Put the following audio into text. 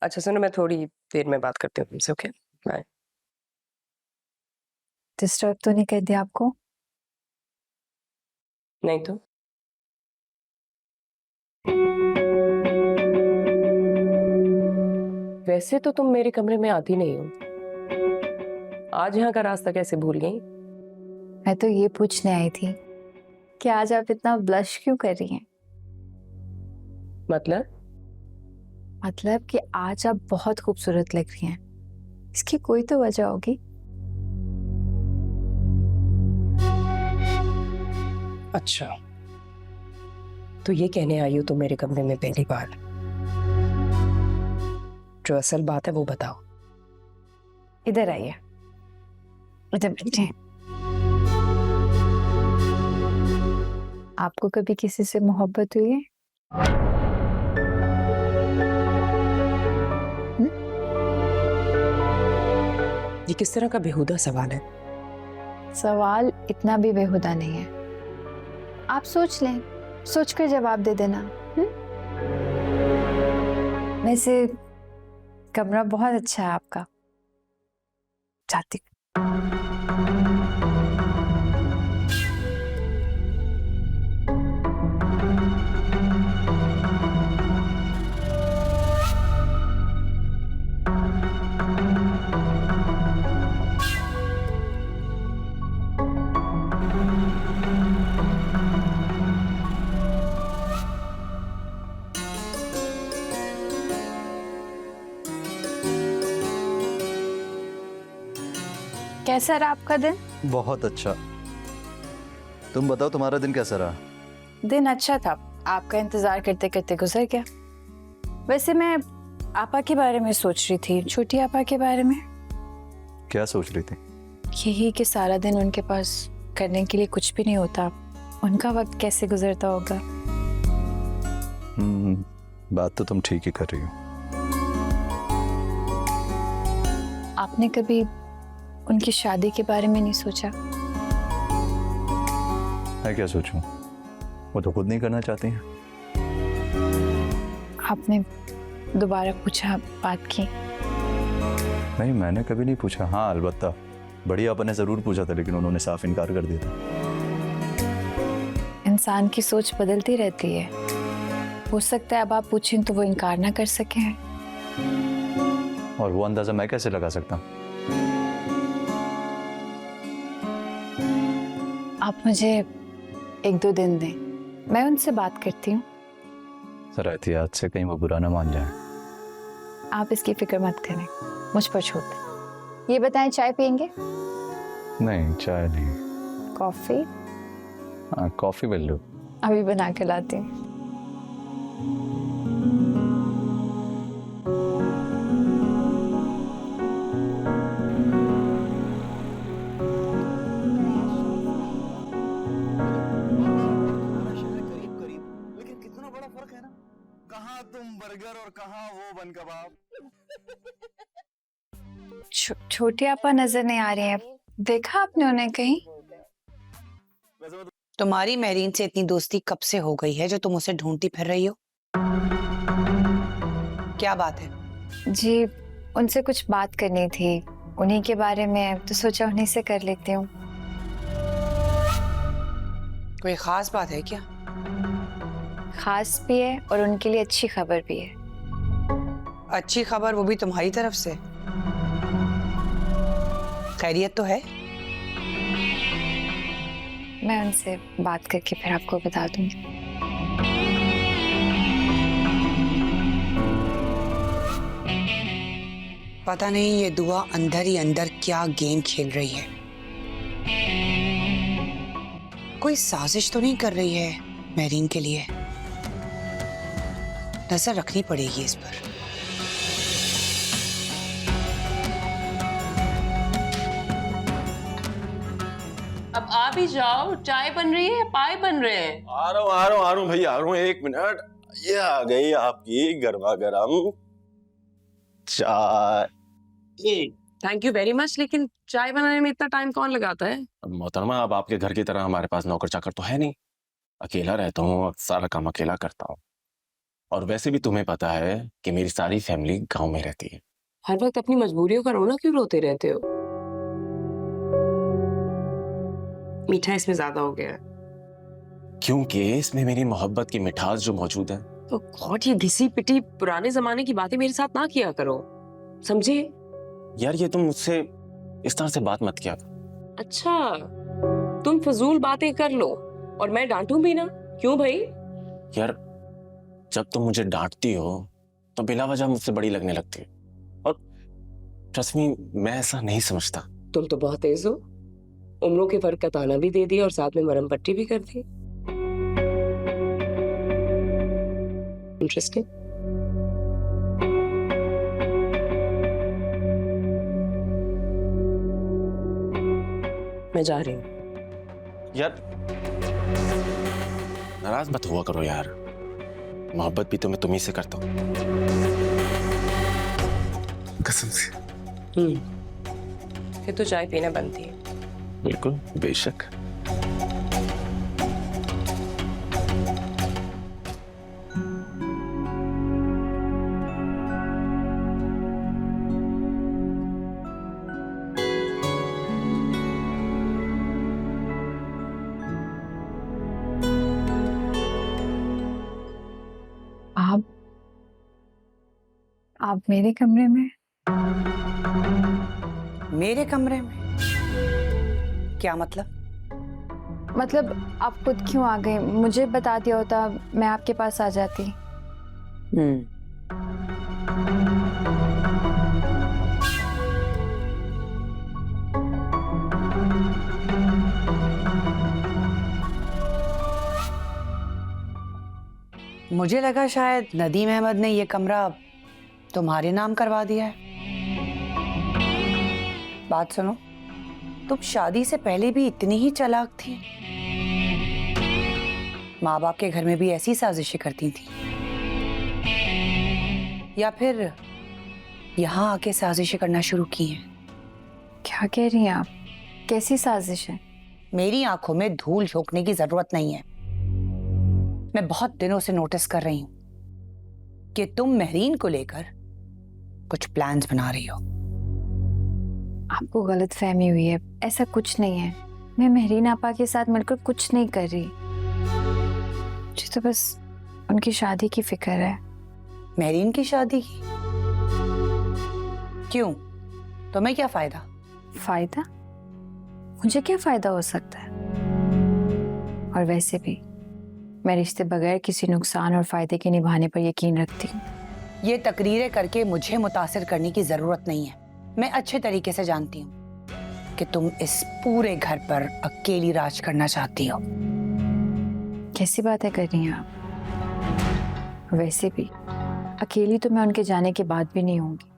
अच्छा सुनो, मैं थोड़ी देर में बात करती हूँ तुमसे। Okay, bye. डिस्टर्ब तो नहीं कर दिया आपको? नहीं तो वैसे तो तुम मेरे कमरे में आती नहीं हो, आज यहाँ का रास्ता कैसे भूल गई? मैं तो ये पूछने आई थी कि आज आप इतना ब्लश क्यों कर रही हैं? मतलब? मतलब कि आज आप बहुत खूबसूरत लग रही हैं। इसकी कोई तो वजह होगी। अच्छा, तो ये कहने आई हो तुम मेरे कमरे में पहली बार? जो असल बात है वो बताओ। इधर आइए, इधर बैठे। आपको कभी किसी से मोहब्बत हुई है? हम्म? ये किस तरह का बेहुदा सवाल है? सवाल इतना भी बेहुदा नहीं है। आप सोच लें, सोचकर जवाब दे देना। वैसे कमरा बहुत अच्छा है आपका। जाती कैसा रहा आपका दिन? बहुत अच्छा। तुम बताओ तुम्हारा दिन कैसा रहा? दिन अच्छा था, आपका इंतजार करते करते गुजर गया। वैसे मैं आपा के बारे में सोच रही थी, छोटी आपा के बारे में। क्या सोच रही थी? यही कि सारा दिन उनके पास करने के लिए कुछ भी नहीं होता, उनका वक्त कैसे गुजरता होगा। बात तो तुम ठीक ही कर रही हो। आपने कभी उनकी शादी के बारे में नहीं सोचा? मैं क्या सोचूं? वो तो खुद नहीं करना चाहती हैं। आपने दोबारा पूछा, बात की? नहीं, मैंने कभी नहीं पूछा। हाँ, अलबत्ता बड़ी आपा ने जरूर पूछा था, लेकिन उन्होंने साफ इनकार कर दिया था। इंसान की सोच बदलती रहती है। हो सकता है अब आप पूछें तो वो इनकार ना कर सके। और वो अंदाजा मैं कैसे लगा सकता हूँ? आप मुझे 1-2 दिन दें, मैं उनसे बात करती हूँ। सर एहतियात से कहीं वो बुरा ना मान जाए। आप इसकी फिक्र मत करें, मुझ पर छोड़ दें। ये बताएं, चाय पियेंगे? नहीं, चाय नहीं। कॉफी? हाँ, कॉफी मिल लो। अभी बना के लाती हूँ। लेकिन कितना बड़ा फर्क है ना, कहाँ तुम बर्गर और कहाँ वो बन कबाब। छोटी आपा नजर नहीं आ रही है, देखा आपने उन्हें कहीं? तुम्हारी मेहरीन से इतनी दोस्ती कब से हो गई है जो तुम उसे ढूंढती फिर रही हो? क्या बात है? जी, उनसे कुछ बात करनी थी, उन्हीं के बारे में, तो सोचा उन्हीं से कर लेती हूँ। कोई खास बात है क्या? खास भी है और उनके लिए अच्छी खबर भी है। अच्छी खबर, वो भी तुम्हारी तरफ से? खैरियत तो है? मैं उनसे बात करके फिर आपको बता दूंगी। पता नहीं ये दुआ अंदर ही अंदर क्या गेम खेल रही है। कोई साजिश तो नहीं कर रही है मेहरीन के लिए? नजर रखनी पड़ेगी इस पर। अब आ भी जाओ, चाय बन रही है, पाए बन रहे हैं। आ रहा हूँ भैया, आ रहा हूँ, 1 मिनट। ये आ गई आपकी गर्मा गर्म चाय। थैंक यू वेरी मच, लेकिन चाय बनाने में इतना टाइम कौन लगाता है? अब मोहतरमा, अब आपके घर की तरह हमारे पास नौकर चाकर तो है नहीं। अकेला रहता हूँ, सारा काम अकेला करता हूँ। और वैसे भी तुम्हें पता है कि मेरी सारी फैमिली गांव में रहती है। हर वक्त अपनी मजबूरियों का रोना क्यों रोते रहते हो? मीठा इसमें ज्यादा हो गया है। क्योंकि इसमें मेरी मोहब्बत की मिठास जो मौजूद है। तो गॉड, ये घिसी पिटी पुराने जमाने की बातें मेरे साथ ना किया करो, समझे? यार ये तुम मुझसे इस तरह से बात मत किया। अच्छा, तुम फजूल बातें कर लो और मैं डांटूं भी ना? क्यों भाई? यार जब तुम मुझे डांटती हो तो बिला वजह मुझसे बड़ी लगने लगती है, और ट्रस्ट मी मैं ऐसा नहीं समझता। तुम तो बहुत तेज हो, उम्रों के फर्क का ताना भी दे दिया और साथ में मरहम पट्टी भी कर दी। इंटरेस्टिंग। मैं जा रही हूँ। यार नाराज मत हुआ करो यार, मोहब्बत भी तो मैं तुम्ही से करता हूँ, कसम से। फिर तो चाय पीना बनती है। बिल्कुल, बेशक। आप मेरे कमरे में? मेरे कमरे में? क्या मतलब? मतलब आप खुद क्यों आ गए? मुझे बता दिया होता, मैं आपके पास आ जाती। मुझे लगा शायद नदीम अहमद ने ये कमरा तुम्हारे नाम करवा दिया है। बात सुनो, तुम शादी से पहले भी इतनी ही चालाक थी? माँ बाप के घर में भी ऐसी साजिशें करती थी, या फिर यहाँ आके साजिशें करना शुरू की हैं? क्या कह रही हैं आप? कैसी साजिश है? मेरी आंखों में धूल झोंकने की जरूरत नहीं है। मैं बहुत दिनों से नोटिस कर रही हूं कि तुम महरीन को लेकर कुछ प्लान्स बना रही हो। आपको गलतफहमी हुई है, ऐसा कुछ नहीं है। मैं महरीन आपा के साथ मिलकर कुछ नहीं कर रही, मुझे तो बस उनकी शादी की फिक्र है। महरीन की शादी की? क्यों, तुम्हें क्या फायदा? फायदा? मुझे क्या फायदा हो सकता है? और वैसे भी मैं रिश्ते बगैर किसी नुकसान और फायदे के निभाने पर यकीन रखती हूँ। ये तकरीरें करके मुझे मुतासिर करने की जरूरत नहीं है। मैं अच्छे तरीके से जानती हूँ कि तुम इस पूरे घर पर अकेली राज करना चाहती हो। कैसी बातें कर रही हैं आप? वैसे भी अकेली तो मैं उनके जाने के बाद भी नहीं होंगी।